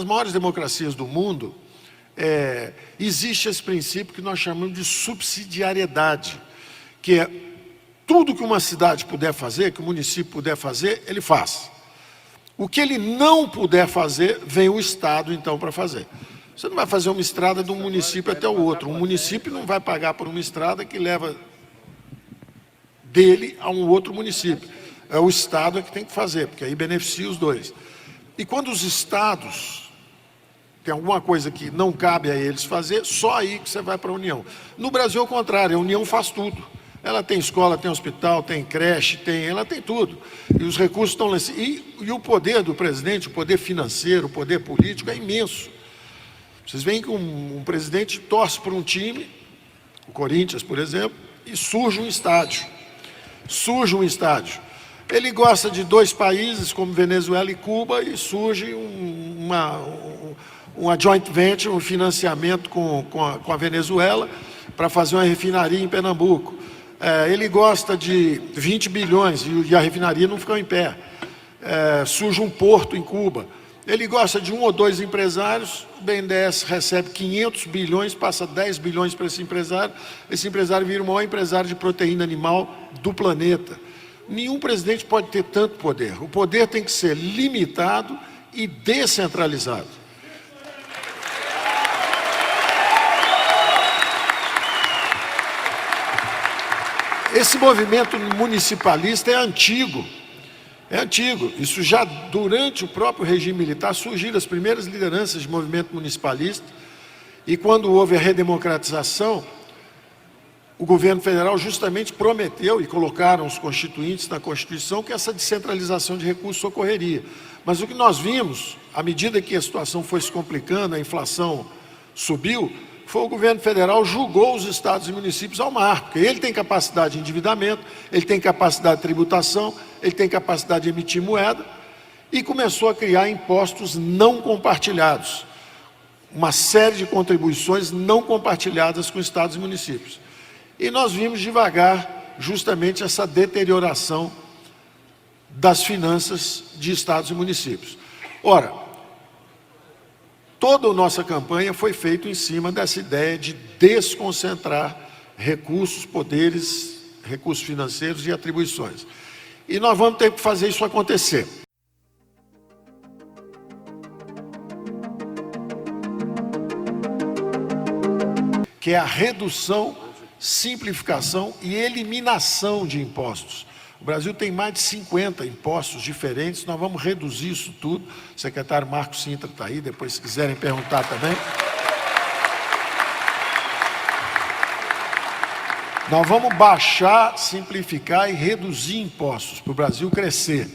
maiores democracias do mundo, existe esse princípio que nós chamamos de subsidiariedade, que é tudo que uma cidade puder fazer, que o município puder fazer, ele faz. O que ele não puder fazer, vem o Estado, então, para fazer. Você não vai fazer uma estrada de um município até o outro. Um município não vai pagar por uma estrada que leva dele a um outro município. É o Estado que tem que fazer, porque aí beneficia os dois. E quando os Estados têm alguma coisa que não cabe a eles fazer, só aí que você vai para a União. No Brasil, ao contrário, a União faz tudo. Ela tem escola, tem hospital, tem creche, ela tem tudo. E os recursos estão lá. E o poder do presidente, o poder financeiro, o poder político é imenso. Vocês veem que um presidente torce por um time, o Corinthians, por exemplo, e surge um estádio. Surge um estádio. Ele gosta de dois países, como Venezuela e Cuba, e surge uma joint venture, um financiamento com a Venezuela, para fazer uma refinaria em Pernambuco. Ele gosta de 20 bilhões, e a refinaria não ficou em pé. Surge um porto em Cuba. Ele gosta de um ou dois empresários, o BNDES recebe 500 bilhões, passa 10 bilhões para esse empresário vira o maior empresário de proteína animal do planeta. Nenhum presidente pode ter tanto poder. O poder tem que ser limitado e descentralizado. Esse movimento municipalista é antigo. É antigo. Isso já durante o próprio regime militar surgiram as primeiras lideranças de movimento municipalista. E quando houve a redemocratização, o governo federal justamente prometeu, e colocaram os constituintes na Constituição, que essa descentralização de recursos ocorreria. Mas o que nós vimos, à medida que a situação foi se complicando, a inflação subiu, foi o governo federal julgou os estados e municípios ao mar, porque ele tem capacidade de endividamento, ele tem capacidade de tributação, ele tem capacidade de emitir moeda, e começou a criar impostos não compartilhados, uma série de contribuições não compartilhadas com estados e municípios. E nós vimos devagar justamente essa deterioração das finanças de estados e municípios. Ora, toda a nossa campanha foi feita em cima dessa ideia de desconcentrar recursos, poderes, recursos financeiros e atribuições. E nós vamos ter que fazer isso acontecer. Que é a redução, simplificação e eliminação de impostos. O Brasil tem mais de 50 impostos diferentes, nós vamos reduzir isso tudo. O secretário Marcos Sintra está aí, depois se quiserem perguntar também. Nós vamos baixar, simplificar e reduzir impostos para o Brasil crescer.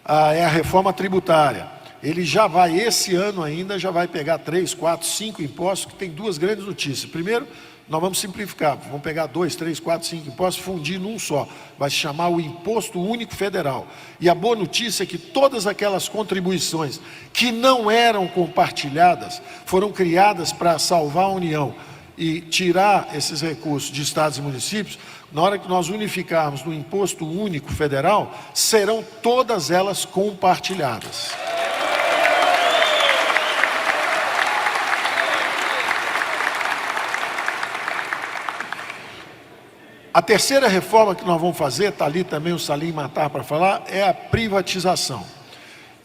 É a reforma tributária. Ele já vai, esse ano ainda, já vai pegar 3, 4, 5 impostos, que tem duas grandes notícias. Primeiro, nós vamos simplificar, vamos pegar 2, 3, 4, 5 impostos, fundir num só. Vai se chamar o Imposto Único Federal. E a boa notícia é que todas aquelas contribuições que não eram compartilhadas, foram criadas para salvar a União e tirar esses recursos de estados e municípios. Na hora que nós unificarmos no Imposto Único Federal, serão todas elas compartilhadas. A terceira reforma que nós vamos fazer, está ali também o Salim Matar para falar, é a privatização.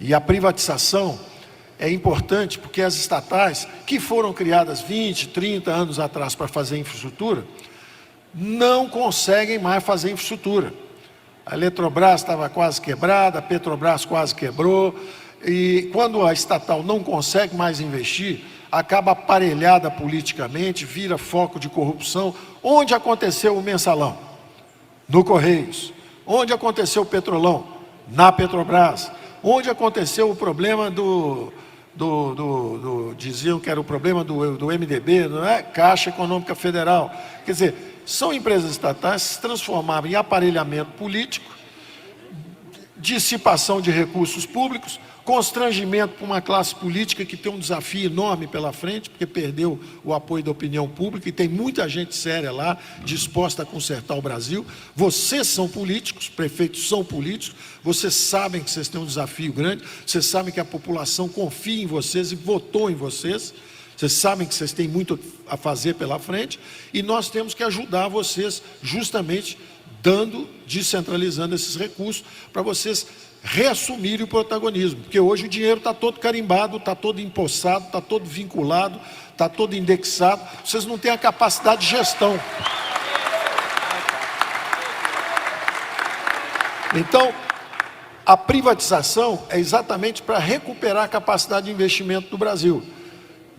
E a privatização é importante porque as estatais, que foram criadas 20, 30 anos atrás para fazer infraestrutura, não conseguem mais fazer infraestrutura. A Eletrobras estava quase quebrada, a Petrobras quase quebrou, e quando a estatal não consegue mais investir, acaba aparelhada politicamente, vira foco de corrupção. Onde aconteceu o mensalão? No Correios. Onde aconteceu o Petrolão? Na Petrobras. Onde aconteceu o problema diziam que era o problema do MDB, não é? Caixa Econômica Federal. Quer dizer, são empresas estatais que se transformaram em aparelhamento político, dissipação de recursos públicos, constrangimento para uma classe política que tem um desafio enorme pela frente, porque perdeu o apoio da opinião pública e tem muita gente séria lá, disposta a consertar o Brasil. Vocês são políticos, prefeitos são políticos, vocês sabem que vocês têm um desafio grande, vocês sabem que a população confia em vocês e votou em vocês, vocês sabem que vocês têm muito a fazer pela frente, e nós temos que ajudar vocês justamente descentralizando esses recursos, para vocês reassumirem o protagonismo, porque hoje o dinheiro está todo carimbado, está todo empossado, está todo vinculado, está todo indexado, vocês não têm a capacidade de gestão. Então, a privatização é exatamente para recuperar a capacidade de investimento do Brasil.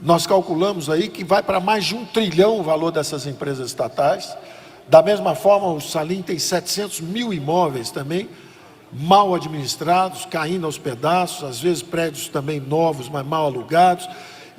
Nós calculamos aí que vai para mais de 1 trilhão o valor dessas empresas estatais. Da mesma forma, o Salim tem 700 mil imóveis também, mal administrados, caindo aos pedaços, às vezes prédios também novos, mas mal alugados,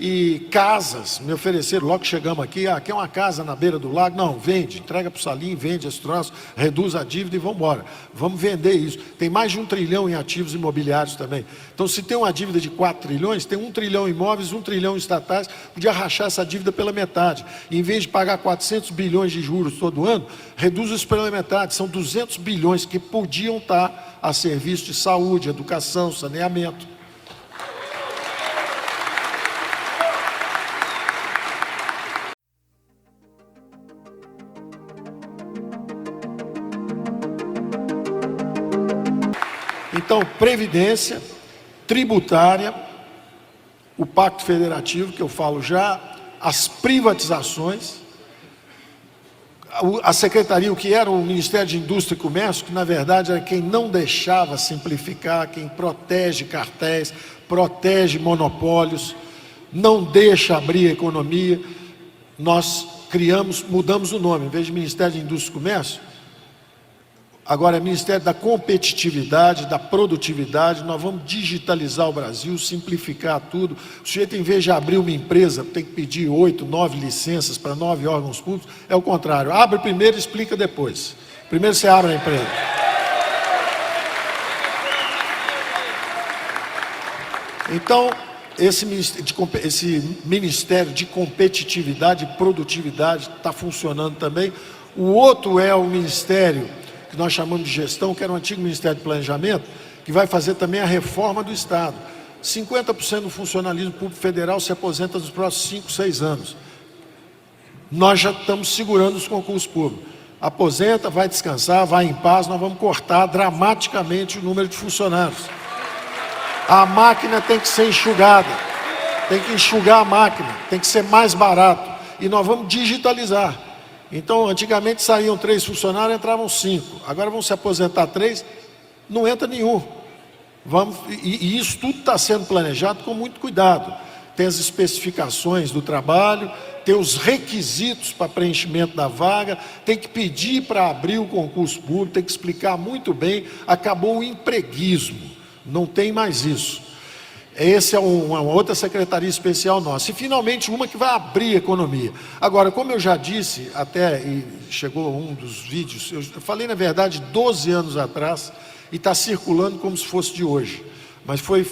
e casas, me ofereceram, logo que chegamos aqui, aqui é uma casa na beira do lago, não, vende, entrega para o Salim, vende esse troço, reduz a dívida e vamos embora, vamos vender isso. Tem mais de 1 trilhão em ativos imobiliários também. Então, se tem uma dívida de 4 trilhões, tem 1 trilhão em imóveis, 1 trilhão em estatais, podia rachar essa dívida pela metade. E, em vez de pagar 400 bilhões de juros todo ano, reduz isso pela metade, são 200 bilhões que podiam estar a serviço de saúde, educação, saneamento. Então, previdência, tributária, o Pacto Federativo, que eu falo já, as privatizações, a Secretaria, o que era o Ministério de Indústria e Comércio, que na verdade era quem não deixava simplificar, quem protege cartéis, protege monopólios, não deixa abrir a economia. Nós mudamos o nome, em vez de Ministério de Indústria e Comércio, agora é Ministério da Competitividade, da Produtividade. Nós vamos digitalizar o Brasil, simplificar tudo. O sujeito, em vez de abrir uma empresa, tem que pedir 8, 9 licenças para 9 órgãos públicos, é o contrário. Abre primeiro e explica depois. Primeiro você abre a empresa. Então, esse Ministério de Competitividade e Produtividade está funcionando também. O outro é o Ministério que nós chamamos de gestão, que era o antigo Ministério de Planejamento, que vai fazer também a reforma do Estado. 50% do funcionalismo público federal se aposenta nos próximos 5, 6 anos. Nós já estamos segurando os concursos públicos. Aposenta, vai descansar, vai em paz, nós vamos cortar dramaticamente o número de funcionários. A máquina tem que ser enxugada, tem que enxugar a máquina, tem que ser mais barato. E nós vamos digitalizar. Então, antigamente saíam 3 funcionários, entravam 5. Agora vão se aposentar 3, não entra nenhum. E isso tudo está sendo planejado com muito cuidado. Tem as especificações do trabalho, tem os requisitos para preenchimento da vaga, tem que pedir para abrir o concurso público, tem que explicar muito bem. Acabou o empreguismo, não tem mais isso. Essa é uma outra secretaria especial nossa. E, finalmente, uma que vai abrir a economia. Agora, como eu já disse, até e chegou um dos vídeos, eu falei, na verdade, 12 anos atrás, e está circulando como se fosse de hoje. Mas foi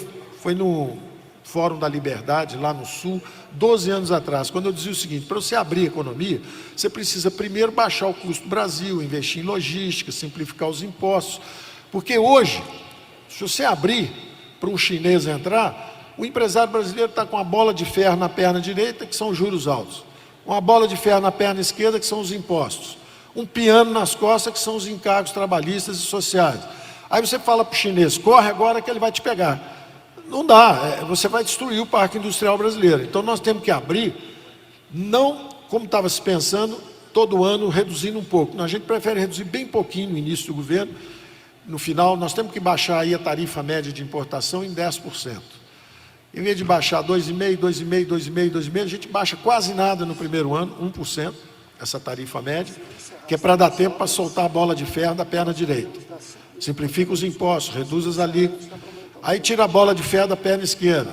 no Fórum da Liberdade, lá no Sul, 12 anos atrás, quando eu dizia o seguinte: para você abrir a economia, você precisa primeiro baixar o custo do Brasil, investir em logística, simplificar os impostos. Porque hoje, se você abrir para um chinês entrar, o empresário brasileiro está com uma bola de ferro na perna direita, que são os juros altos, uma bola de ferro na perna esquerda, que são os impostos, um piano nas costas, que são os encargos trabalhistas e sociais. Aí você fala para o chinês: corre agora que ele vai te pegar. Não dá, você vai destruir o parque industrial brasileiro. Então nós temos que abrir, não como estava se pensando, todo ano reduzindo um pouco. A gente prefere reduzir bem pouquinho no início do governo. No final, nós temos que baixar aí a tarifa média de importação em 10%. Em vez de baixar 2,5%, 2,5%, 2,5%, 2,5%, a gente baixa quase nada no primeiro ano, 1%, essa tarifa média, que é para dar tempo para soltar a bola de ferro da perna direita. Simplifica os impostos, reduz as alíquotas. Aí tira a bola de ferro da perna esquerda,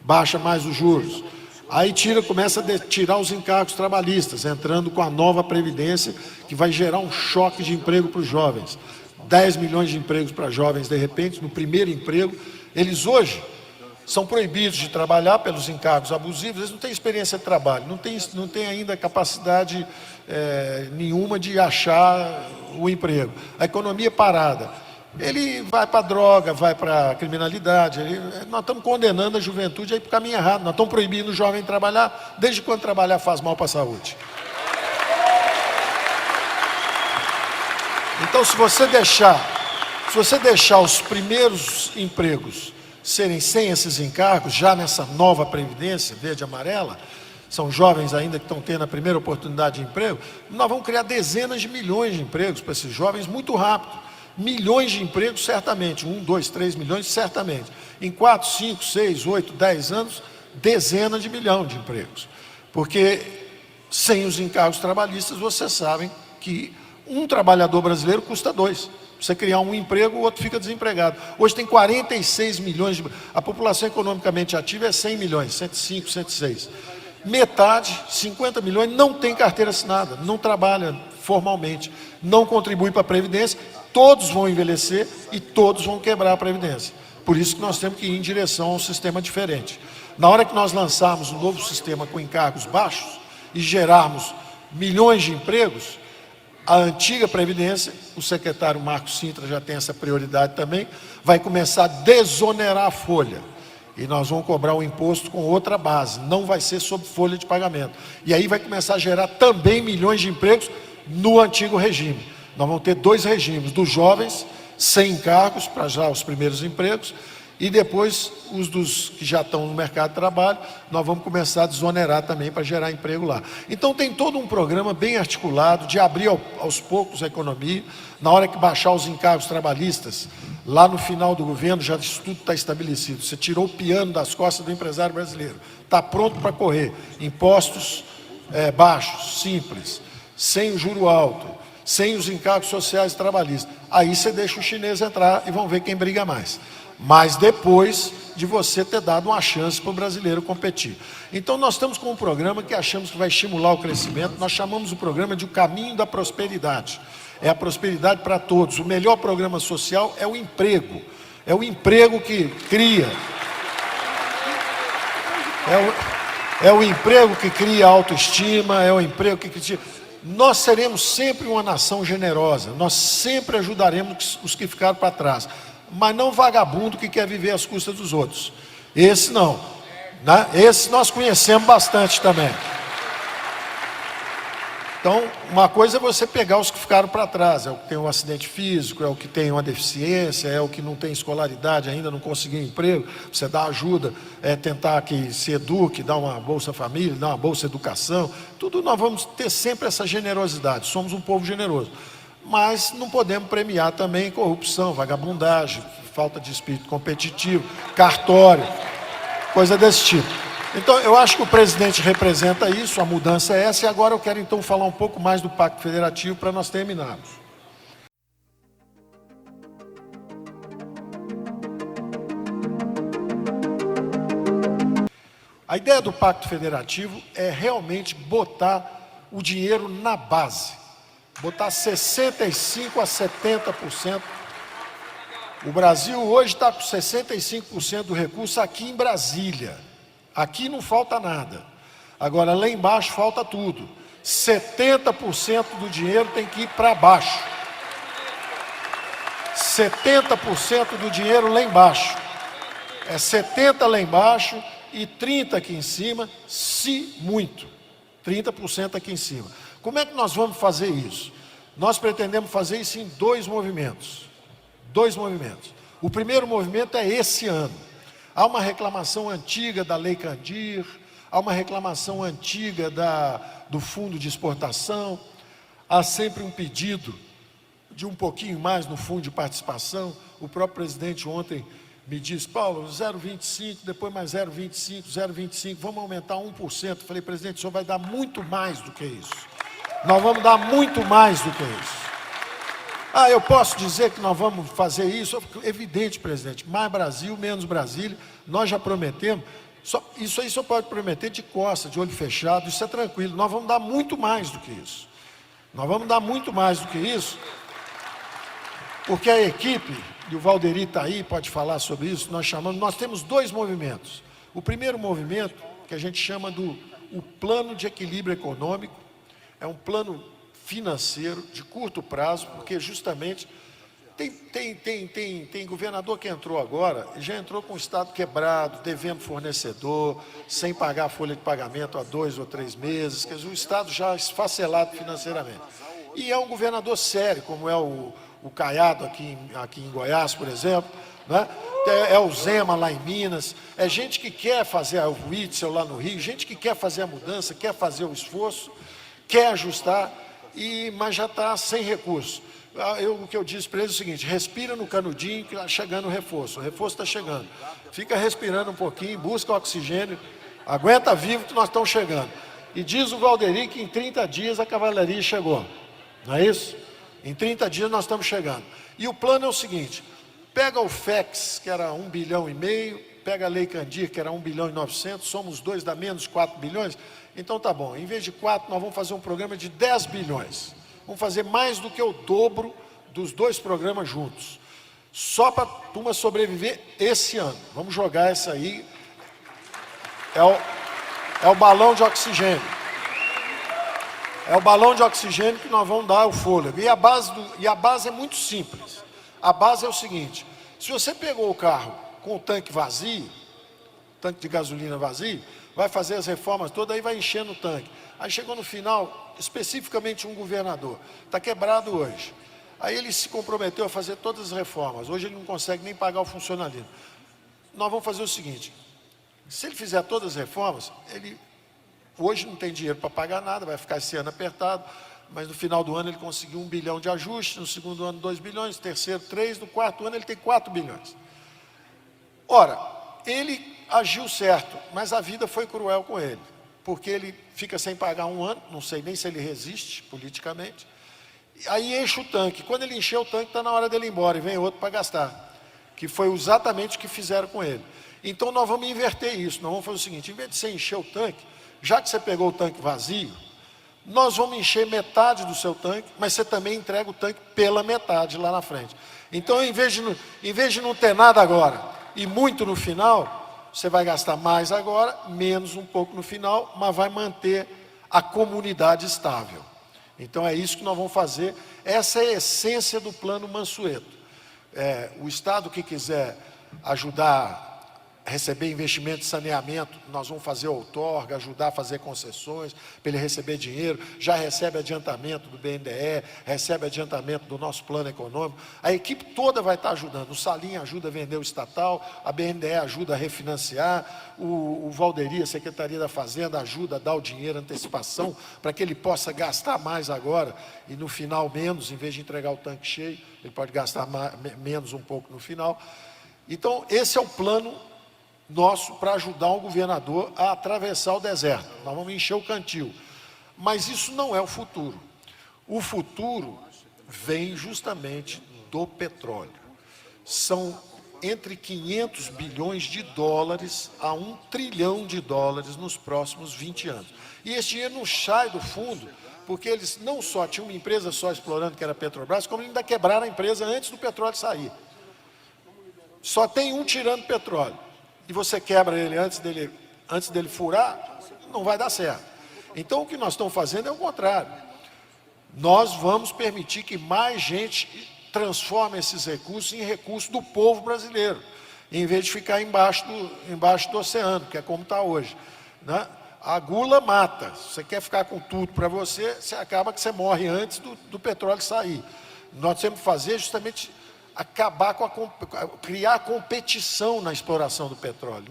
baixa mais os juros. Aí começa a tirar os encargos trabalhistas, entrando com a nova Previdência, que vai gerar um choque de emprego para os jovens. 10 milhões de empregos para jovens, de repente, no primeiro emprego. Eles hoje são proibidos de trabalhar pelos encargos abusivos, eles não têm experiência de trabalho, não têm ainda capacidade nenhuma de achar o emprego. A economia parada. Ele vai para a droga, vai para a criminalidade. Nós estamos condenando a juventude aí para o caminho errado. Nós estamos proibindo o jovem trabalhar. Desde quando trabalhar faz mal para a saúde? Então, se você deixar os primeiros empregos serem sem esses encargos, já nessa nova Previdência, verde e amarela, são jovens ainda que estão tendo a primeira oportunidade de emprego, nós vamos criar dezenas de milhões de empregos para esses jovens muito rápido. Milhões de empregos, certamente, 1, 2, 3 milhões, certamente. Em 4, 5, 6, 8, 10 anos, dezenas de milhões de empregos. Porque sem os encargos trabalhistas, vocês sabem que um trabalhador brasileiro custa 2. Você criar um emprego, o outro fica desempregado. Hoje tem 46 milhões de... A população economicamente ativa é 100 milhões, 105, 106. Metade, 50 milhões, não tem carteira assinada, não trabalha formalmente, não contribui para a Previdência. Todos vão envelhecer e todos vão quebrar a Previdência. Por isso que nós temos que ir em direção a um sistema diferente. Na hora que nós lançarmos um novo sistema com encargos baixos e gerarmos milhões de empregos, a antiga Previdência, o secretário Marcos Sintra já tem essa prioridade também, vai começar a desonerar a folha. E nós vamos cobrar o imposto com outra base, não vai ser sob folha de pagamento. E aí vai começar a gerar também milhões de empregos no antigo regime. Nós vamos ter 2 regimes, dos jovens, sem encargos, para já os primeiros empregos, e depois os dos que já estão no mercado de trabalho, nós vamos começar a desonerar também para gerar emprego lá. Então tem todo um programa bem articulado de abrir aos poucos a economia. Na hora que baixar os encargos trabalhistas, lá no final do governo, já isso tudo está estabelecido. Você tirou o piano das costas do empresário brasileiro, está pronto para correr. Impostos baixos, simples, sem o juro alto, sem os encargos sociais e trabalhistas. Aí você deixa o chinês entrar e vão ver quem briga mais. Mas depois de você ter dado uma chance para o brasileiro competir. Então nós estamos com um programa que achamos que vai estimular o crescimento. Nós chamamos o programa de o caminho da prosperidade. É a prosperidade para todos. O melhor programa social é o emprego. É o emprego que cria. É o emprego que cria autoestima, é o emprego que cria... Nós seremos sempre uma nação generosa, nós sempre ajudaremos os que ficaram para trás, mas não vagabundo que quer viver às custas dos outros. Esse não, né? Esse nós conhecemos bastante também. Então, uma coisa é você pegar os que ficaram para trás, é o que tem um acidente físico, é o que tem uma deficiência, é o que não tem escolaridade ainda, não conseguiu emprego, você dá ajuda, tentar que se eduque, dar uma Bolsa Família, dar uma Bolsa Educação, tudo nós vamos ter sempre essa generosidade, somos um povo generoso. Mas não podemos premiar também corrupção, vagabundagem, falta de espírito competitivo, cartório, coisa desse tipo. Então, eu acho que o presidente representa isso, a mudança é essa, e agora eu quero então falar um pouco mais do Pacto Federativo para nós terminarmos. A ideia do Pacto Federativo é realmente botar o dinheiro na base, botar 65% a 70%. O Brasil hoje está com 65% do recurso aqui em Brasília. Aqui não falta nada. Agora, lá embaixo falta tudo. 70% do dinheiro tem que ir para baixo. 70% do dinheiro lá embaixo. É 70% lá embaixo e 30% aqui em cima, se muito. 30% aqui em cima. Como é que nós vamos fazer isso? Nós pretendemos fazer isso em 2 movimentos. 2 movimentos. O primeiro movimento é esse ano. Há uma reclamação antiga da Lei Candir, há uma reclamação antiga do Fundo de Exportação, há sempre um pedido de um pouquinho mais no Fundo de Participação. O próprio presidente ontem me disse, Paulo, 0,25, depois mais 0,25, 0,25, vamos aumentar 1%. Eu falei, presidente, o senhor vai dar muito mais do que isso. Nós vamos dar muito mais do que isso. Ah, eu posso dizer que nós vamos fazer isso? Evidente, presidente, mais Brasil, menos Brasília. Nós já prometemos Isso aí só pode prometer de costa, de olho fechado, isso é tranquilo. Nós vamos dar muito mais do que isso. Nós vamos dar muito mais do que isso, porque a equipe, e o Valderi está aí, pode falar sobre isso, nós temos dois movimentos. O primeiro movimento, que a gente chama o plano de equilíbrio econômico, é um plano financeiro de curto prazo, porque justamente tem governador que entrou agora, e já entrou com o Estado quebrado, devendo fornecedor, sem pagar a folha de pagamento há 2 ou 3 meses, quer dizer, o Estado já esfacelado financeiramente. E é um governador sério, como é o Caiado aqui em Goiás, por exemplo, né? É o Zema lá em Minas, é gente que quer fazer o Witzel lá no Rio, gente que quer fazer a mudança, quer fazer o esforço, quer ajustar, mas já está sem recurso. O que eu disse para eles é o seguinte: respira no canudinho que está chegando o reforço está chegando. Fica respirando um pouquinho, busca oxigênio, aguenta vivo que nós estamos chegando. E diz o Valderi que em 30 dias a cavalaria chegou, não é isso? Em 30 dias nós estamos chegando. E o plano é o seguinte: pega o FEX, que era 1,5 bilhão, pega a Lei Candir, que era 1,9 bilhão, somos dois, dá menos 4 bilhões. Então tá bom, em vez de 4, nós vamos fazer um programa de 10 bilhões. Vamos fazer mais do que o dobro dos dois programas juntos. Só para a turma sobreviver esse ano. Vamos jogar essa aí. É o balão de oxigênio. É o balão de oxigênio que nós vamos dar o fôlego. E a base é muito simples. A base é o seguinte: se você pegou o carro com o tanque vazio, tanque de gasolina vazio, vai fazer as reformas todas, aí vai enchendo o tanque. Aí chegou no final, especificamente um governador, está quebrado hoje. Aí ele se comprometeu a fazer todas as reformas. Hoje ele não consegue nem pagar o funcionalismo. Nós vamos fazer o seguinte: se ele fizer todas as reformas, ele hoje não tem dinheiro para pagar nada, vai ficar esse ano apertado, mas no final do ano ele conseguiu 1 bilhão de ajuste, no segundo ano 2 bilhões, no terceiro 3, no quarto ano ele tem 4 bilhões. Ora, ele agiu certo, mas a vida foi cruel com ele, porque ele fica sem pagar um ano, não sei nem se ele resiste politicamente, aí enche o tanque. Quando ele encher o tanque, está na hora dele ir embora, e vem outro para gastar, que foi exatamente o que fizeram com ele. Então nós vamos inverter isso, nós vamos fazer o seguinte: em vez de você encher o tanque, já que você pegou o tanque vazio, nós vamos encher metade do seu tanque, mas você também entrega o tanque pela metade lá na frente. Então, em vez de não ter nada agora e muito no final, você vai gastar mais agora, menos um pouco no final, mas vai manter a comunidade estável. Então é isso que nós vamos fazer. Essa é a essência do plano Mansueto. O Estado que quiser ajudar a receber investimento de saneamento, nós vamos fazer outorga, ajudar a fazer concessões, para ele receber dinheiro, já recebe adiantamento do BNDE, recebe adiantamento do nosso plano econômico, a equipe toda vai estar ajudando. O Salim ajuda a vender o estatal, a BNDE ajuda a refinanciar, o Valderi, a Secretaria da Fazenda, ajuda a dar o dinheiro, antecipação, para que ele possa gastar mais agora, e no final menos, em vez de entregar o tanque cheio, ele pode gastar menos um pouco no final. Então, esse é o plano nosso para ajudar um governador a atravessar o deserto. Nós vamos encher o cantil. Mas isso não é o futuro. O futuro vem justamente do petróleo. São entre 500 bilhões de dólares a 1 trilhão de dólares nos próximos 20 anos. E esse dinheiro não sai do fundo, porque eles não só tinham uma empresa só explorando, que era a Petrobras, como ainda quebraram a empresa antes do petróleo sair. Só tem um tirando petróleo. E você quebra ele antes dele furar, não vai dar certo. Então o que nós estamos fazendo é o contrário. Nós vamos permitir que mais gente transforme esses recursos em recursos do povo brasileiro, em vez de ficar embaixo do oceano, que é como está hoje, né? A gula mata. Se você quer ficar com tudo para você, acaba que você morre antes do petróleo sair. Nós temos que fazer justamente acabar criar competição na exploração do petróleo,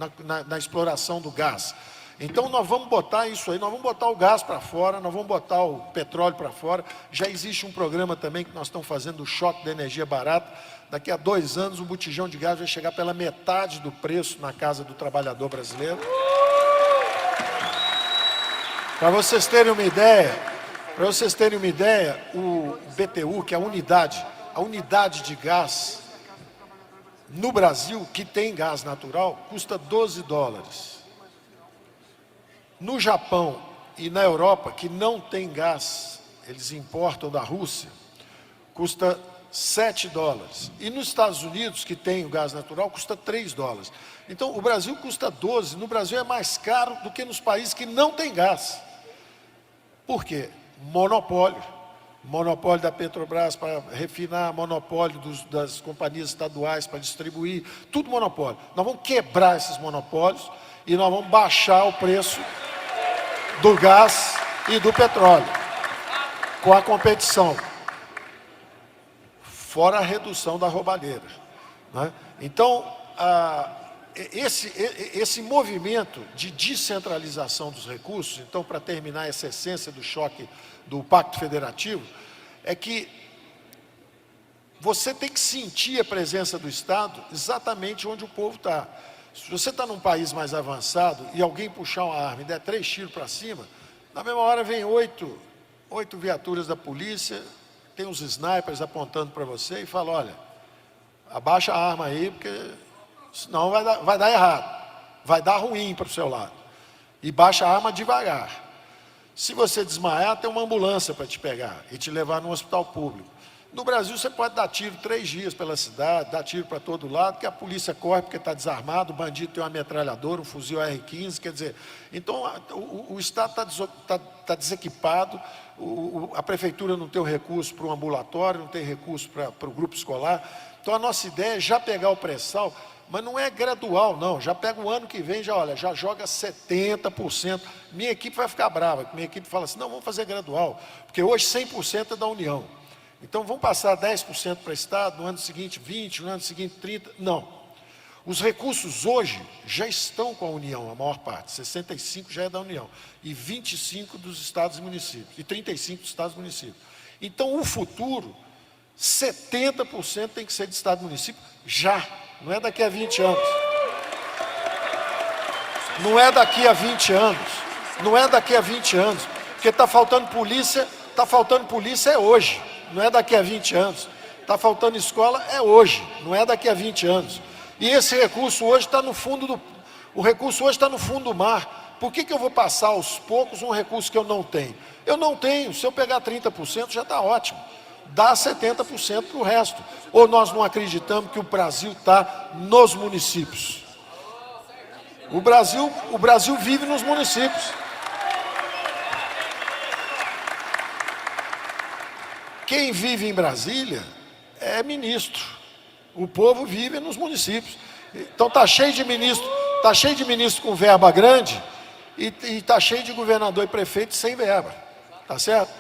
na exploração do gás. Então nós vamos botar isso aí, nós vamos botar o gás para fora, nós vamos botar o petróleo para fora. Já existe um programa também que nós estamos fazendo, o choque da energia barata. Daqui a 2 anos o botijão de gás vai chegar pela metade do preço na casa do trabalhador brasileiro. Para vocês terem uma ideia, o BTU, que é a unidade de gás no Brasil, que tem gás natural, custa 12 dólares. No Japão e na Europa, que não tem gás, eles importam da Rússia, custa 7 dólares. E nos Estados Unidos, que tem o gás natural, custa 3 dólares. Então, o Brasil custa 12. No Brasil é mais caro do que nos países que não tem gás. Por quê? Monopólio. Monopólio da Petrobras para refinar, monopólio das companhias estaduais para distribuir, tudo monopólio. Nós vamos quebrar esses monopólios e nós vamos baixar o preço do gás e do petróleo, com a competição, fora a redução da roubalheira, né? Então, esse movimento de descentralização dos recursos, então, para terminar essa essência do choque do Pacto Federativo, é que você tem que sentir a presença do Estado exatamente onde o povo está. Se você está num país mais avançado e alguém puxar uma arma e der 3 tiros para cima, na mesma hora vem 8 viaturas da polícia, tem uns snipers apontando para você e fala, olha, abaixa a arma aí, porque senão vai dar errado, vai dar ruim para o seu lado. E baixa a arma devagar. Se você desmaiar, tem uma ambulância para te pegar e te levar no hospital público. No Brasil, você pode dar tiro 3 dias pela cidade, dar tiro para todo lado, que a polícia corre porque está desarmado, o bandido tem uma metralhadora, um fuzil R-15, quer dizer... Então, o Estado está desequipado, a prefeitura não tem o recurso para o ambulatório, não tem recurso para o grupo escolar. Então, a nossa ideia é já pegar o pré-sal, mas não é gradual, não. Já pega o ano que vem, já joga 70%. Minha equipe vai ficar brava, minha equipe fala assim, não, vamos fazer gradual, porque hoje 100% é da União. Então, vamos passar 10% para o Estado, no ano seguinte 20%, no ano seguinte 30%. Não. Os recursos hoje já estão com a União, a maior parte. 65% já é da União. E 25% dos estados e municípios. E 35% dos estados e municípios. Então, o futuro, 70% tem que ser de estado e município já. Não é daqui a 20 anos. Não é daqui a 20 anos. Não é daqui a 20 anos. Porque está faltando polícia é hoje. Não é daqui a 20 anos. Está faltando escola, é hoje. Não é daqui a 20 anos. E esse recurso hoje está no fundo do... O recurso hoje está no fundo do mar. Por que eu vou passar aos poucos um recurso que eu não tenho? Eu não tenho. Se eu pegar 30% já está ótimo. Dá 70% para o resto. Ou nós não acreditamos que o Brasil está nos municípios? O Brasil vive nos municípios. Quem vive em Brasília é ministro. O povo vive nos municípios. Então está cheio de ministro com verba grande e está cheio de governador e prefeito sem verba. Tá certo?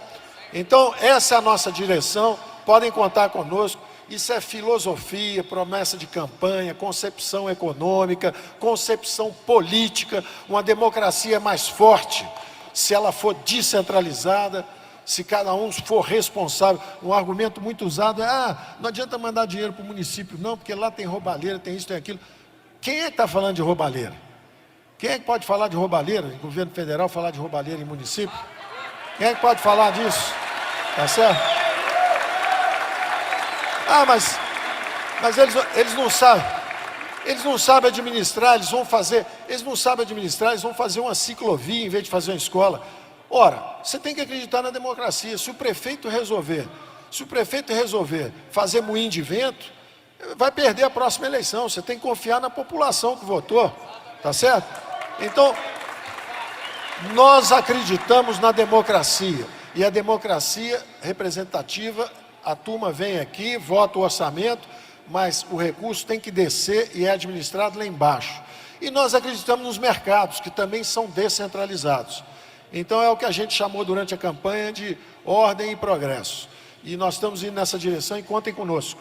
Então essa é a nossa direção, podem contar conosco. Isso é filosofia, promessa de campanha, concepção econômica, concepção política. Uma democracia mais forte se ela for descentralizada, se cada um for responsável. Um argumento muito usado é, não adianta mandar dinheiro para o município, não, porque lá tem roubalheira, tem isso, tem aquilo. Quem é que está falando de roubalheira? Quem é que pode falar de roubalheira em governo federal, falar de roubalheira em município? Quem é que pode falar disso? Tá certo? Ah, mas eles não sabem. Eles não sabem administrar, eles vão fazer uma ciclovia em vez de fazer uma escola. Ora, você tem que acreditar na democracia. Se o prefeito resolver fazer moinho de vento, vai perder a próxima eleição. Você tem que confiar na população que votou, tá certo? Então, nós acreditamos na democracia. E a democracia representativa, a turma vem aqui, vota o orçamento, mas o recurso tem que descer e é administrado lá embaixo. E nós acreditamos nos mercados, que também são descentralizados. Então é o que a gente chamou durante a campanha de ordem e progresso. E nós estamos indo nessa direção e contem conosco.